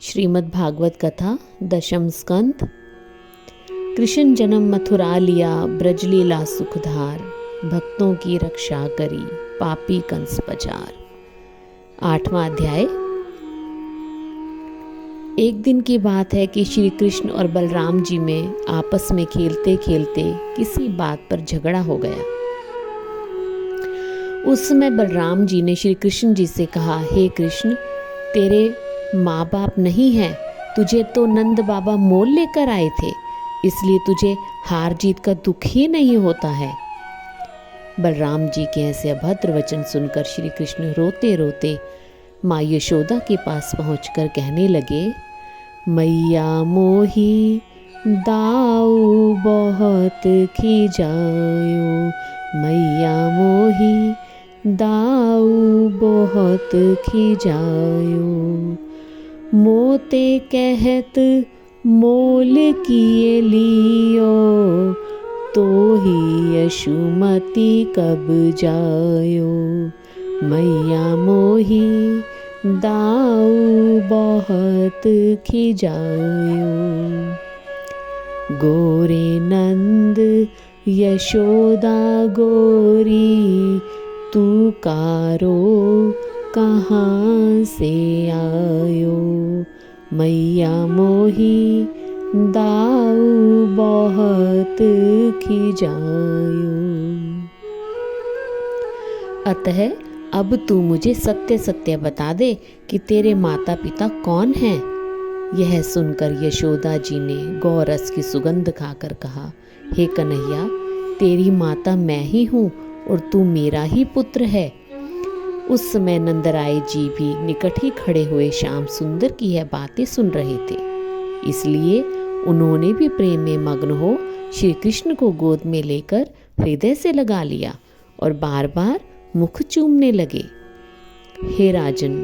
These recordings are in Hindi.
श्रीमद् भागवत कथा दशम स्कंद। कृष्ण जन्म मथुरा लिया, ब्रजलीला सुखधार, भक्तों की रक्षा करी, पापी कंस पचार। 8वां अध्याय। एक दिन की बात है कि श्री कृष्ण और बलराम जी में आपस में खेलते खेलते किसी बात पर झगड़ा हो गया। उस समय बलराम जी ने श्री कृष्ण जी से कहा, हे कृष्ण, तेरे माँ बाप नहीं है, तुझे तो नंद बाबा मोल लेकर आए थे, इसलिए तुझे हार जीत का दुख ही नहीं होता है। बलराम जी के ऐसे अभद्र वचन सुनकर श्री कृष्ण रोते रोते माँ यशोदा के पास पहुंचकर कहने लगे, मैया मोही दाऊ बहुत खिजायो, मैया मोही दाऊ बहुत खिजायो, मोते कहत मोल किए लियो, तो ही यशुमती कब जायो, मैया मोही दाऊ बहुत खिजायो। गोरे नंद यशोदा गोरी, तू कारो कहाँ से आयो, मैया मोही दाऊ बहुत खिजायो। अतः अब तू मुझे सत्य सत्य बता दे कि तेरे माता पिता कौन हैं। यह सुनकर यशोदा जी ने गौरस की सुगंध खाकर कहा, हे कन्हैया, तेरी माता मैं ही हूँ और तू मेरा ही पुत्र है। उस समय नंदराय जी भी निकट ही खड़े हुए श्याम सुंदर की यह बातें सुन रहे थे, इसलिए उन्होंने भी प्रेम में मग्न हो श्री कृष्ण को गोद में लेकर हृदय से लगा लिया और बार बार मुख चूमने लगे। हे राजन,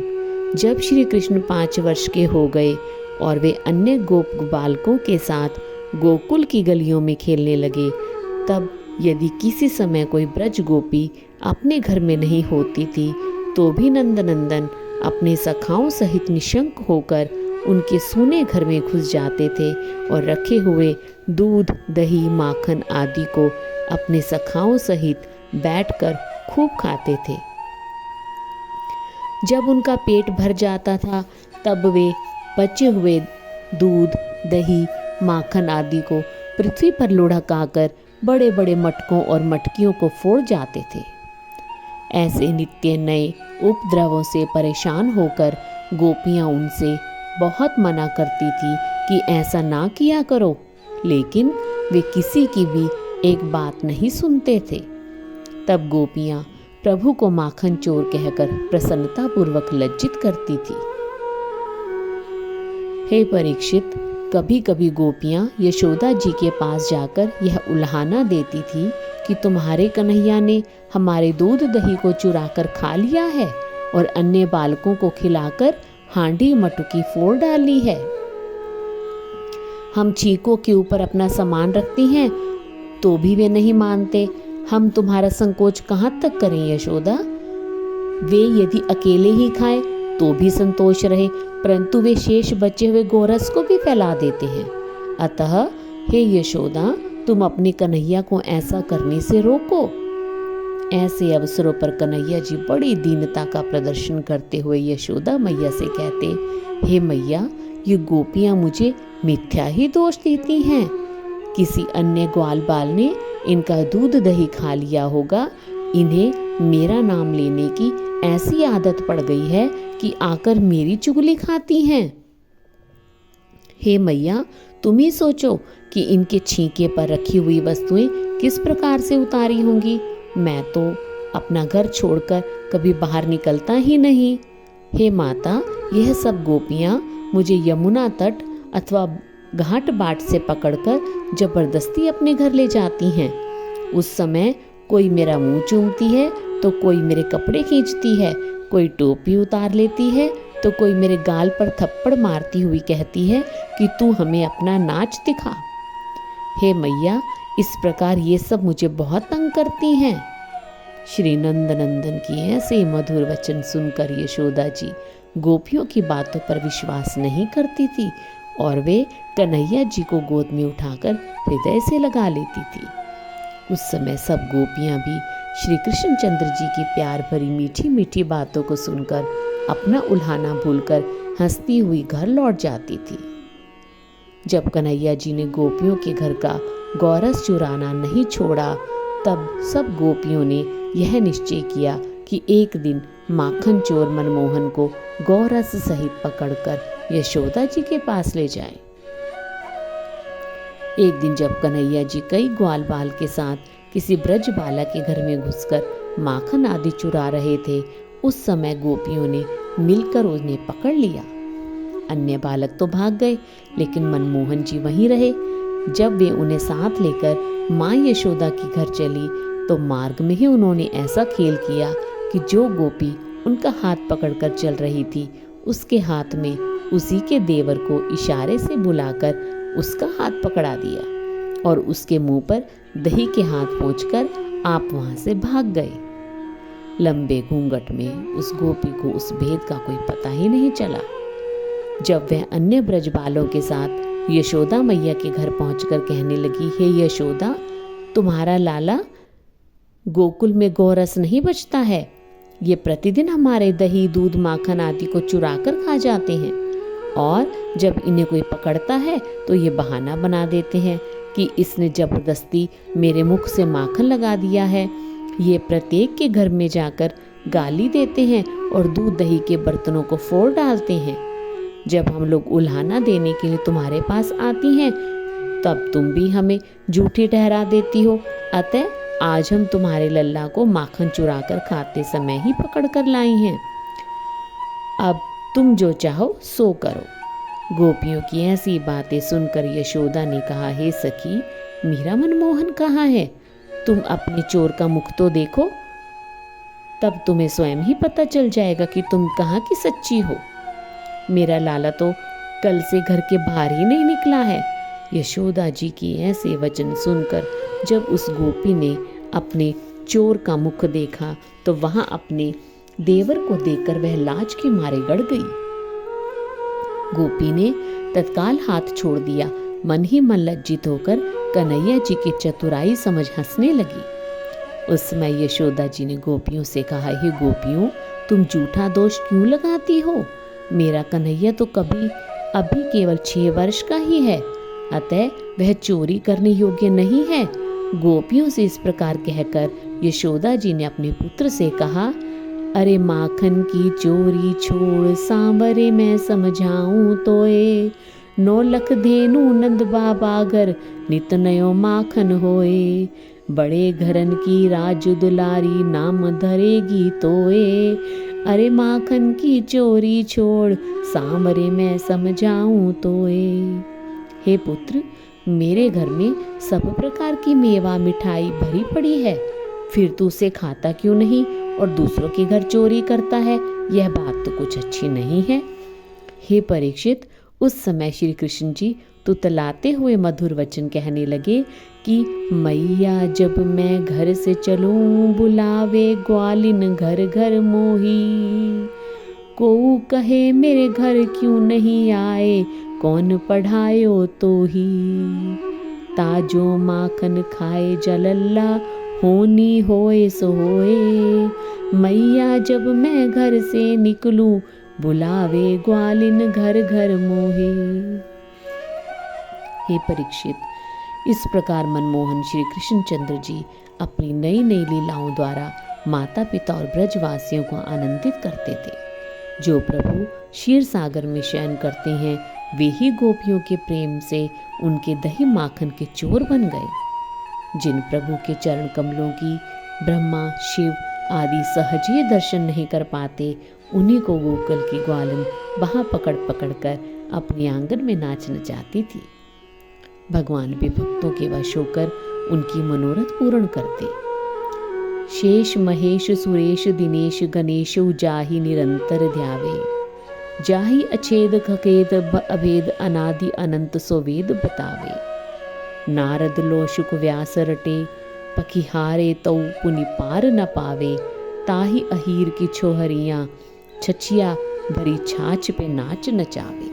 जब श्री कृष्ण 5 वर्ष के हो गए और वे अन्य गोप बालकों के साथ गोकुल की गलियों में खेलने लगे, तब यदि किसी समय कोई ब्रज गोपी अपने घर में नहीं होती थी, तो भी नंदनंदन अपने सखाओं सहित निशंक होकर उनके सूने घर में घुस जाते थे और रखे हुए दूध, दही, माखन आदि को अपने सखाओं सहित बैठकर खूब खाते थे। जब उनका पेट भर जाता था, तब वे बचे हुए दूध, दही, माखन आदि को पृथ्वी पर लुढ़काकर बड़े बड़े मटकों और मटकियों को फोड़ जाते थे। ऐसे नित्य नए उपद्रवों से परेशान होकर गोपियां उनसे बहुत मना करती थी कि ऐसा ना किया करो, लेकिन वे किसी की भी एक बात नहीं सुनते थे। तब गोपियां प्रभु को माखन चोर कहकर प्रसन्नता पूर्वक लज्जित करती थी। हे परीक्षित, कभी कभी गोपियां यशोदा जी के पास जाकर यह उल्हाना देती थी कि तुम्हारे कन्हैया ने हमारे दूध दही को चुराकर खा लिया है और अन्य बालकों को खिलाकर हांडी मटकी फोड़ डाली है। हम चीकों के ऊपर अपना सामान रखती हैं तो भी वे नहीं मानते। हम तुम्हारा संकोच कहाँ तक करें यशोदा? वे यदि अकेले ही खाएं तो भी संतोष रहे, परंतु वे शेष बचे हुए गोरस को भी फैला देते हैं। अतः हे यशोदा, तुम अपने कन्हैया को ऐसा करने से रोको। ऐसे अवसरों पर कन्हैया जी बड़ी दीनता का प्रदर्शन करते हुए यशोदा मैया से कहते, हे मैया, ये गोपियां मुझे मिथ्या ही दोष देती हैं। किसी अन्य ग्वाल बाल ने इनका दूध दही खा लिया होगा। इन्हें मेरा नाम लेने की ऐसी आदत पड़ गई है कि आकर मेरी चुगली खाती हैं। हे मैया, तुम ही सोचो कि इनके छींके पर रखी हुई वस्तुएं किस प्रकार से उतारी होंगी। मैं तो अपना घर छोड़कर कभी बाहर निकलता ही नहीं। हे माता, यह सब गोपियां मुझे यमुना तट अथवा घाट बाट से पकड़कर जबरदस्ती अपने घर ले जाती हैं। उस समय कोई मेरा मुंह चूमती है तो कोई मेरे कपड़े खींचती है, कोई टोपी उतार लेती है तो कोई मेरे गाल पर थप्पड़ मारती हुई कहती है कि तू हमें अपना नाच दिखा। हे मैया, इस प्रकार ये सब मुझे बहुत तंग करती हैं। श्री नंदनंदन की ऐसे मधुर वचन सुनकर यशोदा जी गोपियों की बातों पर विश्वास नहीं करती थी और वे कन्हैया जी को गोद में उठाकर हृदय से लगा लेती थी। उस समय सब गोपियां भी श्री कृष्णचंद्र जी की प्यार भरी मीठी मीठी बातों को सुनकर अपना उल्हाना भूलकर हंसती हुई घर लौट जाती थी। जब कन्हैया जी ने गोपियों के घर का गौरस चुराना नहीं छोड़ा, तब सब गोपियों ने यह निश्चय किया कि एक दिन माखन चोर मनमोहन को गौरस सहित पकड़कर यशोदा जी के पास ले जाएं। एक दिन जब कन्हैया जी कई ग्वाल बाल के साथ किसी ब्रज बालक के घर में घुसकर माखन आदि चुरा रहे थे, उस समय गोपियों ने मिलकर उन्हें पकड़ लिया। अन्य बालक तो भाग गए, लेकिन मनमोहन जी वहीं रहे। जब वे उन्हें साथ लेकर माँ यशोदा के घर चली, तो मार्ग में ही उन्होंने ऐसा खेल किया कि जो गोपी उनका हाथ पकड़कर चल रही थी, उसके हाथ में उसी के देवर को इशारे से बुलाकर उसका हाथ पकड़ा दिया और उसके मुंह पर दही के हाथ पोंछकर आप वहां से भाग गए। लंबे घूंघट में उस गोपी को उस भेद का कोई पता ही नहीं चला। जब वह अन्य ब्रजबालों के साथ यशोदा मैया के घर पहुंचकर कहने लगी, हे यशोदा, तुम्हारा लाला गोकुल में गोरस नहीं बचता है। ये प्रतिदिन हमारे दही, दूध, माखन आदि को चुरा कर खा जाते हैं और जब इन्हें कोई पकड़ता है तो ये बहाना बना देते हैं कि इसने जबरदस्ती मेरे मुख से माखन लगा दिया है। ये प्रत्येक के घर में जाकर गाली देते हैं और दूध दही के बर्तनों को फोड़ डालते हैं। जब हम लोग उल्हाना देने के लिए तुम्हारे पास आती हैं, तब तुम भी हमें झूठी ठहरा देती हो। अतः आज हम तुम्हारे लल्ला को माखन चुराकर खाते समय ही पकड़ कर लाई हैं। अब तुम जो चाहो सो करो। गोपियों की ऐसी बातें सुनकर यशोदा ने कहा, हे सखी, मेरा मनमोहन कहाँ है? तुम अपने चोर का मुख तो देखो, तब तुम्हें स्वयं ही पता चल जाएगा कि तुम कहाँ की सच्ची हो। मेरा लाला तो कल से घर के बाहर ही नहीं निकला है। यशोदा जी की ऐसे वचन सुनकर जब उस गोपी ने अपने चोर का मुख देखा, तो वहां अपने देवर को देखकर वह लाज के मारे गड़ गई। गोपी ने तत्काल हाथ छोड़ दिया। मन ही मन लज्जित होकर कन्हैया जी की चतुराई समझ हंसने लगी। उस समय यशोदा जी ने गोपियों से कहा, हे गोपियों, तुम झूठा दोष क्यों लगाती हो? मेरा कन्हैया तो अभी केवल 6 वर्ष का ही है, अतः वह चोरी करने योग्य नहीं है। गोपियों से इस प्रकार कहकर यशोदा जी ने अपने पुत्र से कहा, अरे माखन की चोरी छोड़, सांवरे मैं समझाऊं तोए। 9 लख धेनु नंद बाबा घर, नित नयो माखन होए। बड़े घरन की राज दुलारी, नाम धरेगी तोए। अरे माखन की चोरी छोड़, सांवरे मैं समझाऊं तोए। हे पुत्र, मेरे घर में सब प्रकार की मेवा मिठाई भरी पड़ी है, फिर तू उसे खाता क्यों नहीं और दूसरों के घर चोरी करता है? यह बात तो कुछ अच्छी नहीं है। हे परीक्षित, उस समय श्री कृष्ण जी तुतलाते हुए मधुर वचन कहने लगे कि मैया जब मैं घर से चलूं, बुलावे ग्वालिन घर घर मोही। को कहे मेरे घर क्यों नहीं आए, कौन पढ़ायो तो ही। ताजो माखन खाए जलल्ला, होनी होए सो होए। मैया जब मैं घर से निकलूं, बुलावे ग्वालिन घर घर मोहे। हे परीक्षित, इस प्रकार मनमोहन श्री कृष्णचंद्र जी अपनी नई नई लीलाओं द्वारा माता पिता और ब्रजवासियों को आनंदित करते थे। जो प्रभु क्षीर सागर में शयन करते हैं, वे ही गोपियों के प्रेम से उनके दही माखन के चोर बन गए। जिन प्रभु के चरण कमलों की ब्रह्मा, शिव आदि सहज ही दर्शन नहीं कर पाते, उन्हीं को गोकुल की ग्वालिन वहां पकड़ पकड़ कर अपने आंगन में नाच नचाती थी। भगवान भी भक्तों के वश होकर उनकी मनोरथ पूर्ण करते। शेष महेश सुरेश दिनेश गणेश जाहि निरंतर ध्यावे। जाहि अछेद खकेद अभेद अनादि अनंत सो वेद बतावे। नारद लो शुक व्यास रटे, पखिहारे तौ पुनि पार न पावे। ताहि अहीर की छोहरियाँ, छछिया भरी छाछ पे नाच नचावे।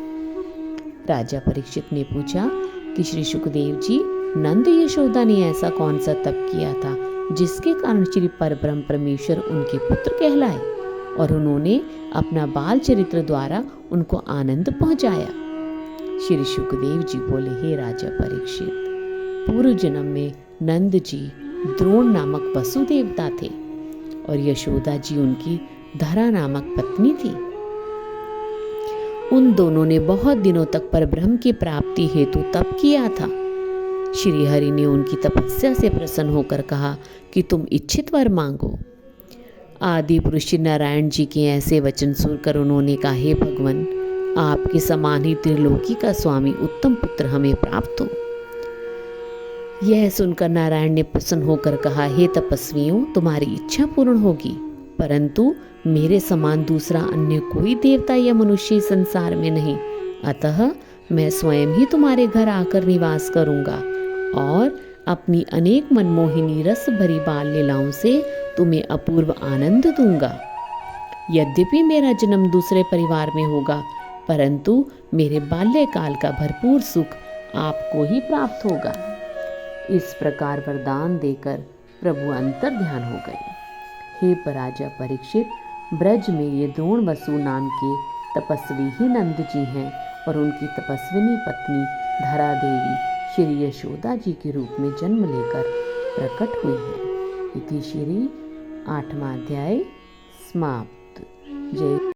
राजा परीक्षित ने पूछा कि श्री सुखदेव जी, नंद यशोदा ने ऐसा कौन सा तप किया था जिसके कारण श्री परब्रह्म परमेश्वर उनके पुत्र कहलाए और उन्होंने अपना बाल चरित्र द्वारा उनको आनंद पहुंचाया। श्री सुखदेव जी बोले, हे राजा परीक्षित, पूर्व जन्म में नंद जी द्रोण नामक वसु देवता थे और यशोदा जी उनकी धरा नामक पत्नी थी। उन दोनों ने बहुत दिनों तक परब्रह्म की प्राप्ति हेतु तप किया था। श्री हरि ने उनकी तपस्या से प्रसन्न होकर कहा कि तुम इच्छित वर मांगो। आदि पुरुष श्री नारायण जी के ऐसे वचन सुनकर उन्होंने कहा, हे भगवान, आपके समान ही त्रिलोकी का स्वामी उत्तम पुत्र हमें प्राप्त हो। यह सुनकर नारायण ने प्रसन्न होकर कहा, हे तपस्वियों, तुम्हारी इच्छा पूर्ण होगी, परंतु मेरे समान दूसरा अन्य कोई देवता या मनुष्य संसार में नहीं, अतः मैं स्वयं ही तुम्हारे घर आकर निवास करूंगा और अपनी अनेक मनमोहिनी रस भरी बाल लीलाओं से तुम्हें अपूर्व आनंद दूंगा। यद्यपि मेरा जन्म दूसरे परिवार में होगा, परंतु मेरे बाल्यकाल का भरपूर सुख आपको ही प्राप्त होगा। इस प्रकार वरदान देकर प्रभु अंतर ध्यान हो गए। हे राजा परीक्षित, ब्रज में ये द्रोण वसु नाम के तपस्वी ही नंद जी हैं और उनकी तपस्विनी पत्नी धरा देवी श्री यशोदा जी के रूप में जन्म लेकर प्रकट हुई है। इति श्री 8वां अध्याय समाप्त। जय